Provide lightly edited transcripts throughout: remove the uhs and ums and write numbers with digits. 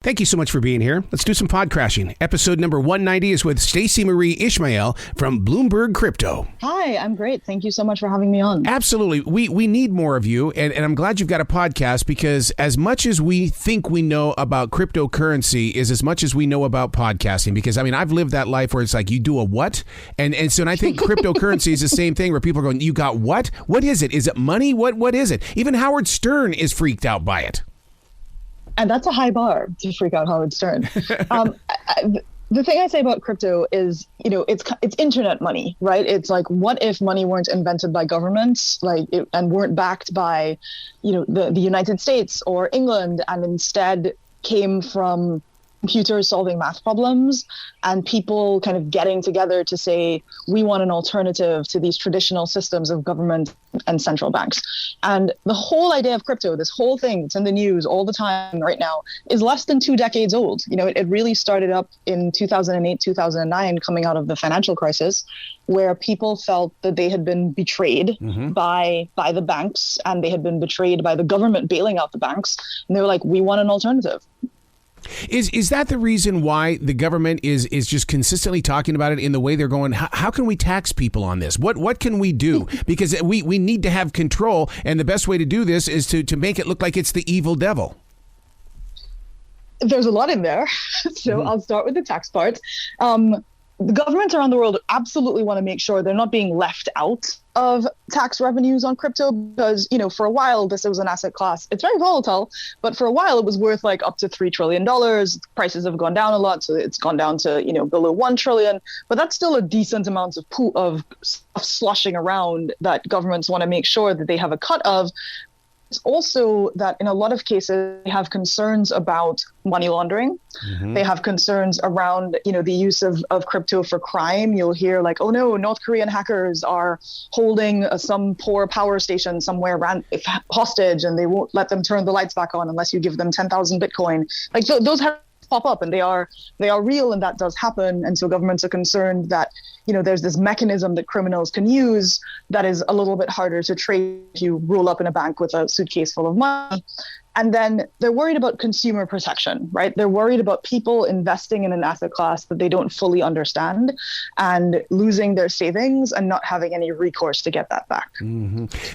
Thank you so much for being here. Let's do some pod crashing. Episode number 190 is with Stacy-Marie Ishmael from Bloomberg Crypto. Hi, I'm great. Thank you so much for having me on. Absolutely. We need more of you, and I'm glad you've got a podcast because as much as we think we know about cryptocurrency is as much as we know about podcasting. Because, I mean, I've lived that life where it's like, you do a what? And so I think cryptocurrency is the same thing where people are going, you got what? What is it? Is it money? What is it? Even Howard Stern is freaked out by it. And that's a high bar to freak out Howard Stern. The thing I say about crypto is, it's internet money, right? It's like, what if money weren't invented by governments, and weren't backed by, the United States or England, and instead came from computers solving math problems and people kind of getting together to say, we want an alternative to these traditional systems of government and central banks. And the whole idea of crypto, this whole thing that's in the news all the time right now, is less than 2 decades old. It really started up in 2008, 2009, coming out of the financial crisis, where people felt that they had been betrayed by the banks, and they had been betrayed by the government bailing out the banks. And they were like, we want an alternative. Is that the reason why the government is just consistently talking about it in the way they're going? How can we tax people on this? What can we do? Because we need to have control, and the best way to do this is to make it look like it's the evil devil. There's a lot in there. So I'll start with the tax part. The governments around the world absolutely want to make sure they're not being left out of tax revenues on crypto because, for a while, this was an asset class. It's very volatile, but for a while it was worth up to $3 trillion. Prices have gone down a lot, so it's gone down to, below $1 trillion. But that's still a decent amount of stuff sloshing around that governments want to make sure that they have a cut of. It's also that in a lot of cases, they have concerns about money laundering. They have concerns around, the use of crypto for crime. You'll hear oh no, North Korean hackers are holding some poor power station somewhere hostage, and they won't let them turn the lights back on unless you give them 10,000 Bitcoin. Those have pop up, and they are real, and that does happen. And so governments are concerned that there's this mechanism that criminals can use that is a little bit harder to trace if you roll up in a bank with a suitcase full of money. And then they're worried about consumer protection, right? They're worried about people investing in an asset class that they don't fully understand and losing their savings and not having any recourse to get that back.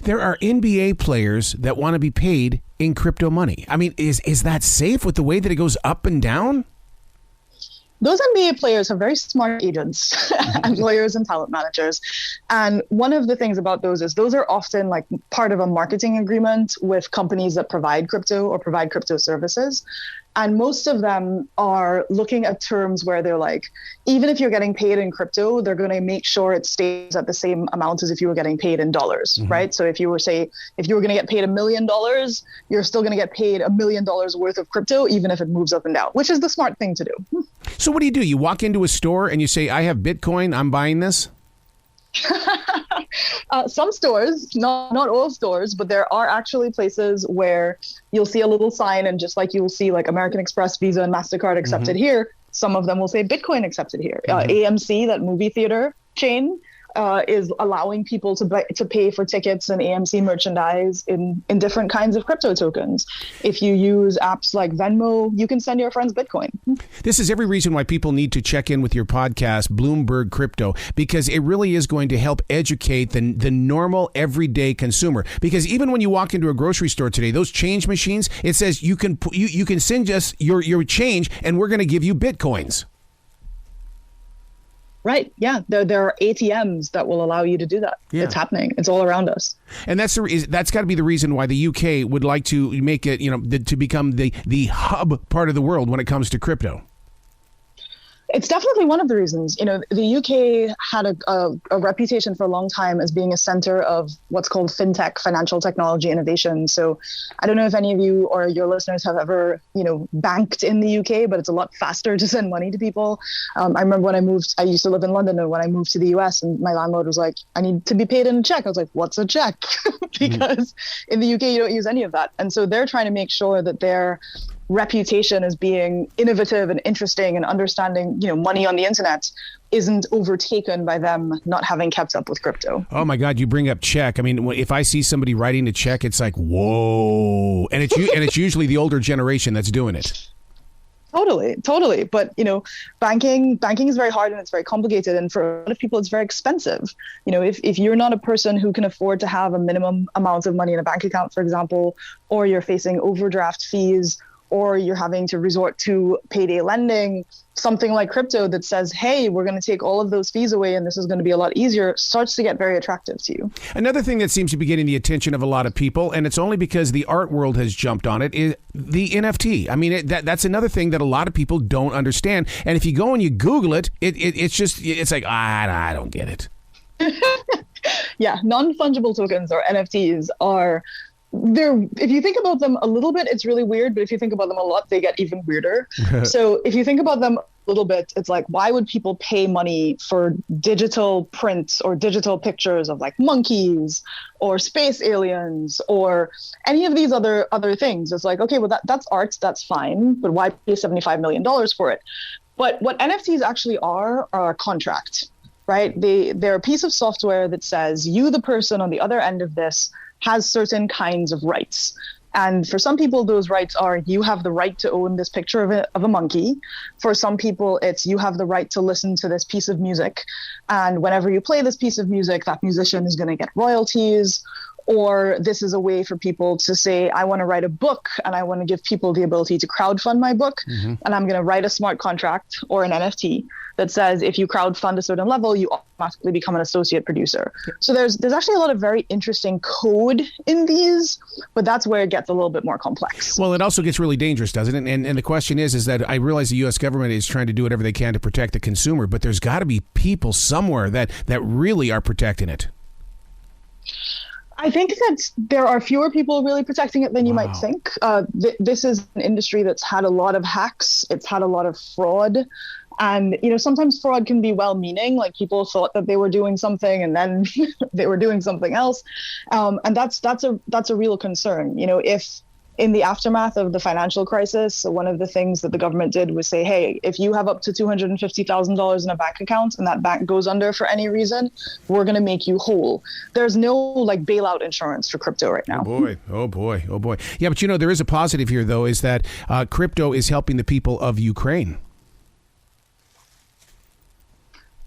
There are NBA players that want to be paid in crypto money. I mean, is that safe with the way that it goes up and down? Those NBA players have very smart agents and lawyers and talent managers. And one of the things about those is those are often part of a marketing agreement with companies that provide crypto or provide crypto services. And most of them are looking at terms where they're even if you're getting paid in crypto, they're going to make sure it stays at the same amount as if you were getting paid in dollars, right? So if you were going to get paid $1 million, you're still going to get paid $1 million worth of crypto, even if it moves up and down, which is the smart thing to do. So what do? You walk into a store and you say, I have Bitcoin, I'm buying this? Some stores, not all stores, but there are actually places where you'll see a little sign, and just like you'll see American Express, Visa, and MasterCard accepted here, some of them will say Bitcoin accepted here. AMC, that movie theater chain, is allowing people to pay for tickets and AMC merchandise in different kinds of crypto tokens. If you use apps like Venmo, you can send your friends Bitcoin. This is every reason why people need to check in with your podcast, Bloomberg Crypto, because it really is going to help educate the normal everyday consumer. Because even when you walk into a grocery store today, those change machines, it says you can send us your change and we're going to give you Bitcoins. Right. Yeah. There are ATMs that will allow you to do that. Yeah. It's happening. It's all around us. And that's got to be the reason why the UK would like to make it, to become the hub part of the world when it comes to crypto. It's definitely one of the reasons. The UK had a reputation for a long time as being a center of what's called fintech, financial technology innovation. So I don't know if any of you or your listeners have ever, banked in the UK, but it's a lot faster to send money to people. I remember when I used to live in London, and when I moved to the US, and my landlord was like, I need to be paid in a check. I was like, what's a check? Because in the UK, you don't use any of that. And so they're trying to make sure that they're reputation as being innovative and interesting and understanding, money on the internet isn't overtaken by them not having kept up with crypto. Oh my God, you bring up check. I mean, if I see somebody writing a check, it's like, whoa. And it's usually the older generation that's doing it. Totally. But, banking is very hard and it's very complicated. And for a lot of people, it's very expensive. If you're not a person who can afford to have a minimum amount of money in a bank account, for example, or you're facing overdraft fees, or you're having to resort to payday lending, something like crypto that says, hey, we're going to take all of those fees away and this is going to be a lot easier, starts to get very attractive to you. Another thing that seems to be getting the attention of a lot of people, and it's only because the art world has jumped on it, is the NFT. I mean, that's another thing that a lot of people don't understand. And if you go and you Google it, it's like, I don't get it. Yeah, non-fungible tokens or NFTs are... if you think about them a little bit, it's really weird, but if you think about them a lot, they get even weirder. So if you think about them a little bit, it's like, why would people pay money for digital prints or digital pictures of like monkeys or space aliens or any of these other things? It's like, okay, well, that's art, that's fine, but why pay $75 million for it? But what NFTs actually are a contract, right? They're a piece of software that says you, the person on the other end of this, has certain kinds of rights. And for some people, those rights are you have the right to own this picture of a monkey. For some people, it's you have the right to listen to this piece of music. And whenever you play this piece of music, that musician is going to get royalties. Or this is a way for people to say, I want to write a book and I want to give people the ability to crowdfund my book. Mm-hmm. And I'm going to write a smart contract or an NFT that says if you crowdfund a certain level, you automatically become an associate producer. So there's actually a lot of very interesting code in these, but that's where it gets a little bit more complex. Well, it also gets really dangerous, doesn't it? And the question is that I realize the U.S. government is trying to do whatever they can to protect the consumer, but there's got to be people somewhere that really are protecting it. I think that there are fewer people really protecting it than you might think. This is an industry that's had a lot of hacks. It's had a lot of fraud. And, sometimes fraud can be well-meaning, like people thought that they were doing something and then they were doing something else. And that's a real concern. If in the aftermath of the financial crisis, one of the things that the government did was say, hey, if you have up to $250,000 in a bank account and that bank goes under for any reason, we're going to make you whole. There's no bailout insurance for crypto right now. Oh boy. Yeah, but there is a positive here, though, is that crypto is helping the people of Ukraine.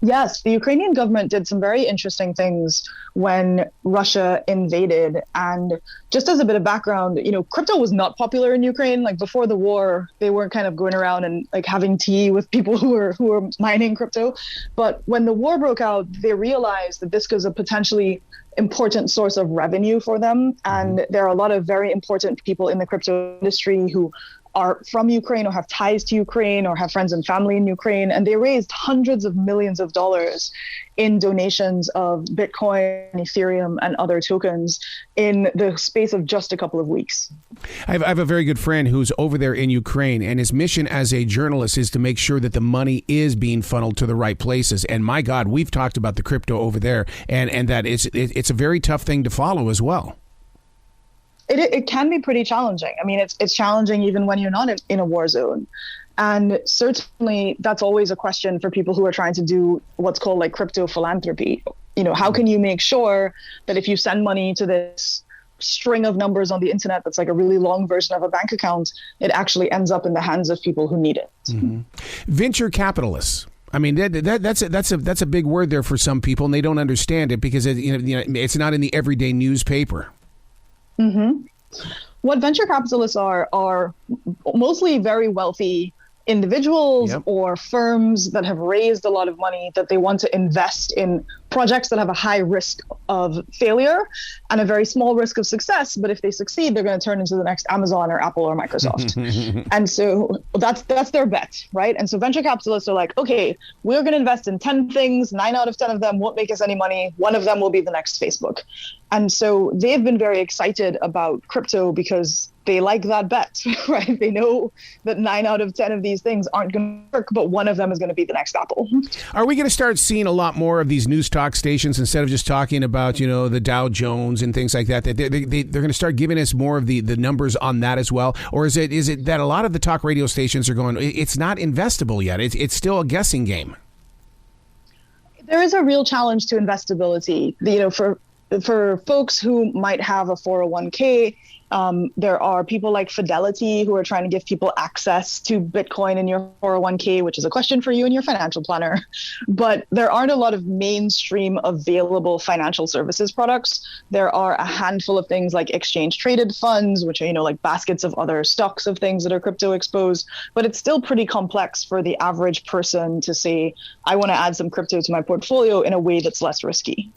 Yes, the Ukrainian government did some very interesting things when Russia invaded. And just as a bit of background, crypto was not popular in Ukraine. Like before the war, they weren't kind of going around and having tea with people who were mining crypto. But when the war broke out, they realized that this was a potentially important source of revenue for them. And there are a lot of very important people in the crypto industry who are from Ukraine or have ties to Ukraine or have friends and family in Ukraine. And they raised hundreds of millions of dollars in donations of Bitcoin, Ethereum, and other tokens in the space of just a couple of weeks. I have a very good friend who's over there in Ukraine, and his mission as a journalist is to make sure that the money is being funneled to the right places. And my God, we've talked about the crypto over there, and that it's a very tough thing to follow as well. It can be pretty challenging. I mean, it's challenging even when you're not in a war zone. And certainly that's always a question for people who are trying to do what's called crypto philanthropy. How can you make sure that if you send money to this string of numbers on the internet that's a really long version of a bank account, it actually ends up in the hands of people who need it. Mm-hmm. Venture capitalists. I mean, that's a big word there for some people, and they don't understand it because it's not in the everyday newspaper. Mm-hmm. What venture capitalists are mostly very wealthy individuals or firms that have raised a lot of money that they want to invest in projects that have a high risk of failure and a very small risk of success. But if they succeed, they're going to turn into the next Amazon or Apple or Microsoft. And so that's their bet, right? And so venture capitalists are like, okay, we're going to invest in 10 things. 9 out of 10 of them won't make us any money. One of them will be the next Facebook. And so they've been very excited about crypto because they like that bet, right? They know that 9 out of 10 of these things aren't going to work, but one of them is going to be the next Apple. Are we going to start seeing a lot more of these news talk stations instead of just talking about, the Dow Jones and things like that? They're going to start giving us more of the numbers on that as well? Or is it that a lot of the talk radio stations are going, it's not investable yet. It's still a guessing game. There is a real challenge to investability, for folks who might have a 401k There are people like Fidelity who are trying to give people access to Bitcoin in your 401k, which is a question for you and your financial planner. But there aren't a lot of mainstream available financial services products. There are a handful of things like exchange traded funds, which are, like baskets of other stocks of things that are crypto exposed. But it's still pretty complex for the average person to say, I want to add some crypto to my portfolio in a way that's less risky.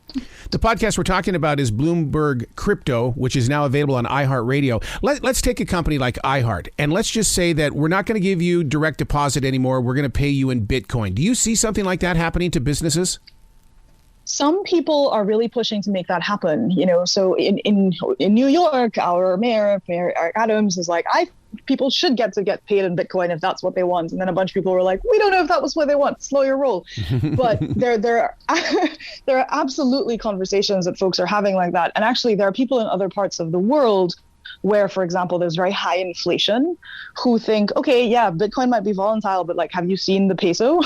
The podcast we're talking about is Bloomberg Crypto, which is now available on iHeartRadio. Let's take a company like iHeart, and let's just say that we're not going to give you direct deposit anymore. We're going to pay you in Bitcoin. Do you see something like that happening to businesses? Some people are really pushing to make that happen. So in New York, our mayor, Eric Adams, is like, people should get paid in Bitcoin if that's what they want. And then a bunch of people were like, we don't know if that was what they want. Slow your roll. But there are absolutely conversations that folks are having like that. And actually, there are people in other parts of the world where, for example, there's very high inflation who think, okay, yeah, Bitcoin might be volatile, but have you seen the peso?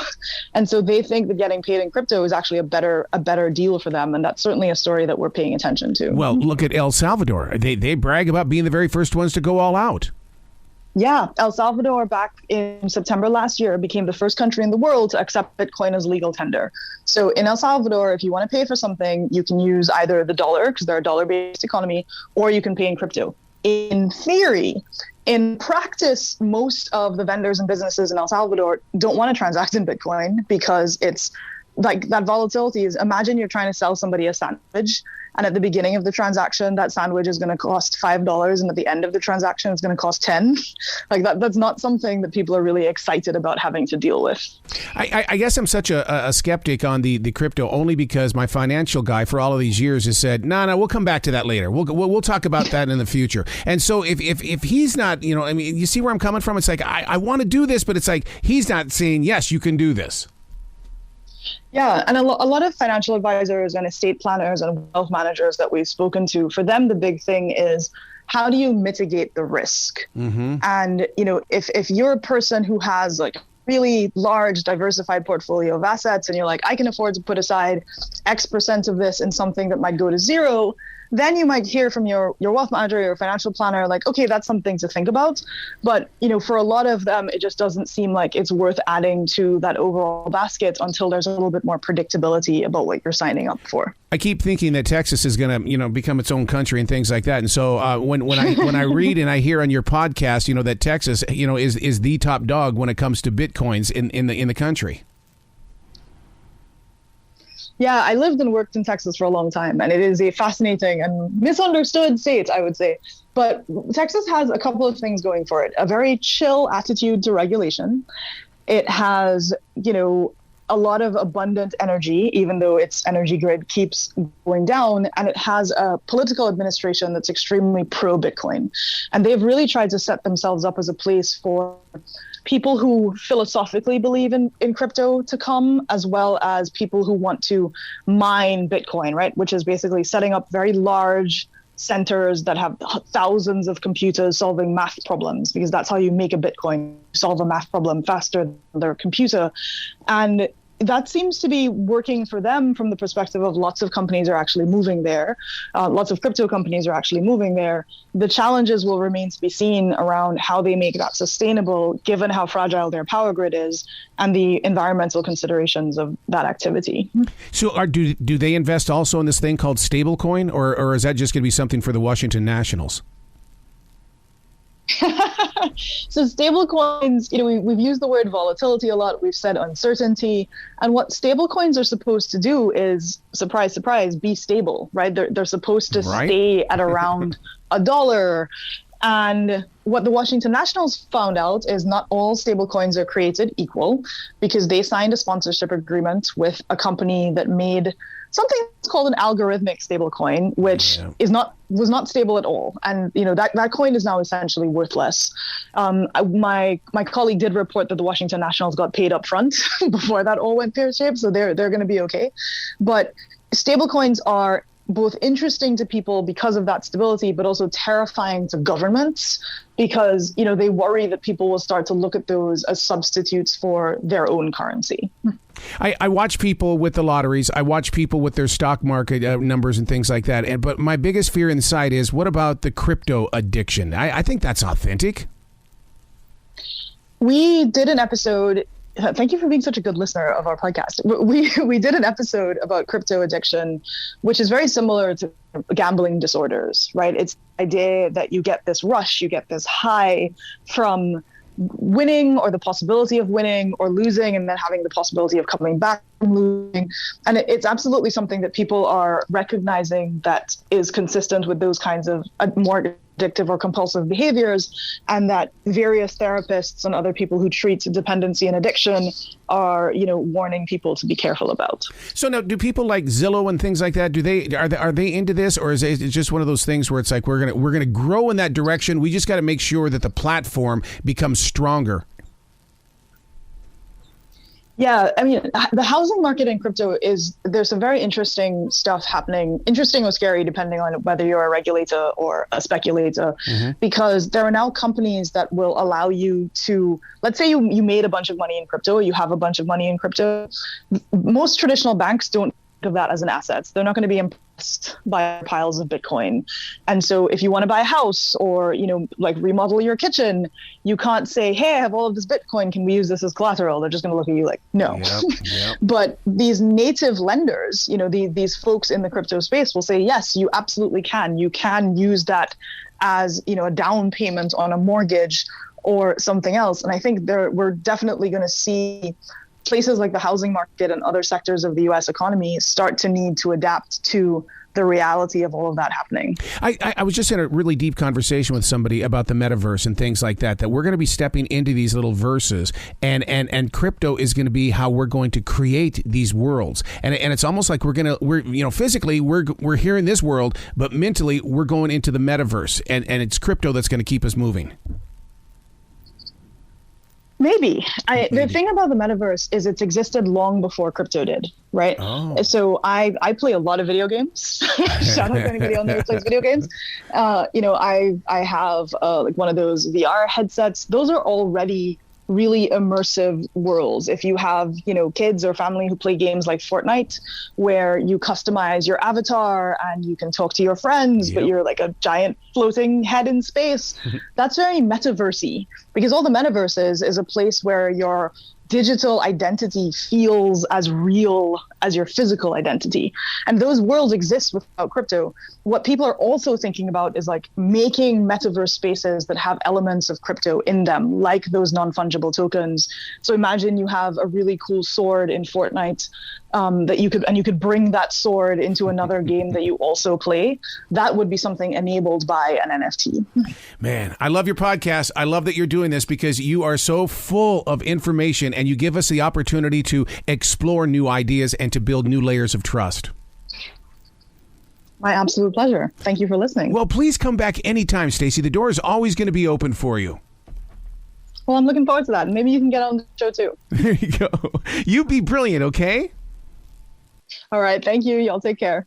And so they think that getting paid in crypto is actually a better deal for them. And that's certainly a story that we're paying attention to. Well, look at El Salvador. They brag about being the very first ones to go all out. Yeah, El Salvador back in September last year became the first country in the world to accept Bitcoin as legal tender. So in El Salvador, if you want to pay for something, you can use either the dollar, because they're a dollar-based economy, or you can pay in crypto. In theory, in practice, most of the vendors and businesses in El Salvador don't want to transact in Bitcoin because it's like that volatility is, imagine you're trying to sell somebody a sandwich, and at the beginning of the transaction, that sandwich is going to cost $5, and at the end of the transaction, it's going to cost $10. That's not something that people are really excited about having to deal with. I guess I'm such a skeptic on the crypto only because my financial guy for all of these years has said, no, we'll come back to that later. We'll talk about that in the future. And so if he's not, you see where I'm coming from? It's like, I want to do this, but it's like, he's not saying, yes, you can do this. Yeah, and a lot of financial advisors and estate planners and wealth managers that we've spoken to, for them, the big thing is, how do you mitigate the risk? Mm-hmm. And, if you're a person who has really large diversified portfolio of assets and you're like, I can afford to put aside X% of this in something that might go to zero, then you might hear from your wealth manager, your financial planner, okay, that's something to think about. But, for a lot of them, it just doesn't seem like it's worth adding to that overall basket until there's a little bit more predictability about what you're signing up for. I keep thinking that Texas is going to, become its own country and things like that. And so when I read and I hear on your podcast, that Texas, is the top dog when it comes to Bitcoins in the country. Yeah, I lived and worked in Texas for a long time, and it is a fascinating and misunderstood state, I would say. But Texas has a couple of things going for it. A very chill attitude to regulation. It has, a lot of abundant energy, even though its energy grid keeps going down, and it has a political administration that's extremely pro-Bitcoin. And they've really tried to set themselves up as a place for people who philosophically believe in crypto to come, as well as people who want to mine Bitcoin, right? Which is basically setting up very large centers that have thousands of computers solving math problems, because that's how you make a Bitcoin, solve a math problem faster than their computer. And that seems to be working for them from the perspective of lots of companies are actually moving there. Lots of crypto companies are actually moving there. The challenges will remain to be seen around how they make that sustainable, given how fragile their power grid is and the environmental considerations of that activity. So do they invest also in this thing called stablecoin, or is that just going to be something for the Washington Nationals? So stablecoins, we've used the word volatility a lot. We've said uncertainty. And what stablecoins are supposed to do is, surprise, surprise, be stable, right? They're supposed to stay at around $1. And what the Washington Nationals found out is not all stablecoins are created equal, because they signed a sponsorship agreement with a company that made something that's called an algorithmic stablecoin, which was not stable at all. And that coin is now essentially worthless. My colleague did report that the Washington Nationals got paid up front before that all went pear-shaped, so they're going to be okay. But stablecoins are both interesting to people because of that stability, but also terrifying to governments because, they worry that people will start to look at those as substitutes for their own currency. I watch people with the lotteries. I watch people with their stock market numbers and things like that. But my biggest fear inside is, what about the crypto addiction? I think that's authentic. We did an episode. Thank you for being such a good listener of our podcast. We did an episode about crypto addiction, which is very similar to gambling disorders, right? It's the idea that you get this rush, you get this high from winning or the possibility of winning or losing and then having the possibility of coming back from losing. And it's absolutely something that people are recognizing that is consistent with those kinds of more addictive or compulsive behaviors, and that various therapists and other people who treat dependency and addiction are, warning people to be careful about. So now, do people like Zillow and things like that, are they into this, or is it just one of those things where it's like we're gonna grow in that direction? We just got to make sure that the platform becomes stronger. Yeah, I mean, the housing market in crypto there's some very interesting stuff happening, interesting or scary, depending on whether you're a regulator or a speculator, because there are now companies that will allow you to, let's say you made a bunch of money in crypto, you have a bunch of money in crypto. Most traditional banks don't think of that as an asset. They're not going to be impressed by piles of Bitcoin. And so if you want to buy a house or, remodel your kitchen, you can't say, hey, I have all of this Bitcoin. Can we use this as collateral? They're just going to look at you like, no. Yep. But these native lenders, these folks in the crypto space will say, yes, you absolutely can. You can use that as, a down payment on a mortgage or something else. And I think we're definitely going to see places like the housing market and other sectors of the U.S. economy start to need to adapt to the reality of all of that happening. I was just in a really deep conversation with somebody about the metaverse and things like that we're going to be stepping into these little verses, and crypto is going to be how we're going to create these worlds. And it's almost like we're physically we're here in this world, but mentally we're going into the metaverse, and it's crypto that's going to keep us moving. Maybe. The thing about the metaverse is it's existed long before crypto did, right? Oh. So I play a lot of video games. Shout out to anybody on there who plays video games. I have one of those VR headsets. Those are already really immersive worlds. If you have, kids or family who play games like Fortnite, where you customize your avatar and you can talk to your friends, but you're like a giant floating head in space, that's very metaversy, because all the metaverse is a place where your digital identity feels as real as your physical identity. And those worlds exist without crypto. What people are also thinking about is making metaverse spaces that have elements of crypto in them, like those non-fungible tokens. So imagine you have a really cool sword in Fortnite that you could bring that sword into another game that you also play. That would be something enabled by an NFT. Man, I love your podcast. I love that you're doing this because you are so full of information and you give us the opportunity to explore new ideas and to build new layers of trust. My absolute pleasure. Thank you for listening. Well, please come back anytime, Stacy. The door is always going to be open for you. Well, I'm looking forward to that. Maybe you can get on the show too. There you go. You be brilliant, okay? All right. Thank you. Y'all take care.